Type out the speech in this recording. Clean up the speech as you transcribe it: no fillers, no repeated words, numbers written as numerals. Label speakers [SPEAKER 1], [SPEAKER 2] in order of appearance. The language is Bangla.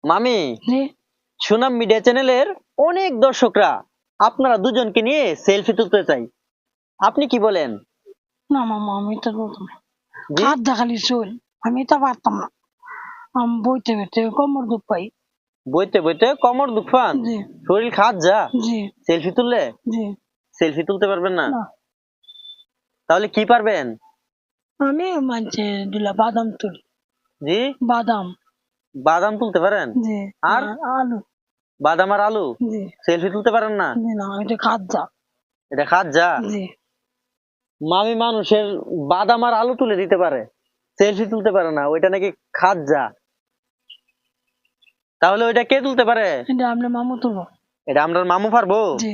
[SPEAKER 1] মামি,
[SPEAKER 2] জি
[SPEAKER 1] সুনাম মিডিয়া চ্যানেলের অনেক দর্শকরা আপনারা দুজনকে নিয়ে সেলফি তুলতে চাই, আপনি কি বলেন?
[SPEAKER 2] না মামা, আমি তো বলতাম না।
[SPEAKER 1] জি?
[SPEAKER 2] হাত দেখালি চল, আমি তো পারতাম না। আমি বইতে বইতে কোমর দুঃখ পাই।
[SPEAKER 1] বইতে বইতে কোমর দুঃখ পান?
[SPEAKER 2] জি
[SPEAKER 1] শরীর খাত যা?
[SPEAKER 2] জি
[SPEAKER 1] সেলফি তুললে?
[SPEAKER 2] জি
[SPEAKER 1] সেলফি তুলতে পারবেন না?
[SPEAKER 2] না,
[SPEAKER 1] তাহলে কি পারবেন?
[SPEAKER 2] আমি মানছে দিলা বাদাম তুলি।
[SPEAKER 1] জি?
[SPEAKER 2] বাদাম।
[SPEAKER 1] বাদাম তুলতে পারেন?
[SPEAKER 2] জি।
[SPEAKER 1] আর
[SPEAKER 2] আলু।
[SPEAKER 1] বাদাম আর আলু?
[SPEAKER 2] জি
[SPEAKER 1] সেলফি তুলতে পারেন না?
[SPEAKER 2] জি না, এটা খাত যা।
[SPEAKER 1] এটা খাত যা?
[SPEAKER 2] জি
[SPEAKER 1] মামি মানুষের বাদাম আর আলু তুলে দিতে পারে, সেলফি তুলতে পারে না, ওইটা নাকি খাত যা। তাহলে ওইটা কে তুলতে পারে?
[SPEAKER 2] এটা আপনার মামু তুলবো।
[SPEAKER 1] এটা আমরা মামু পারবো?
[SPEAKER 2] জি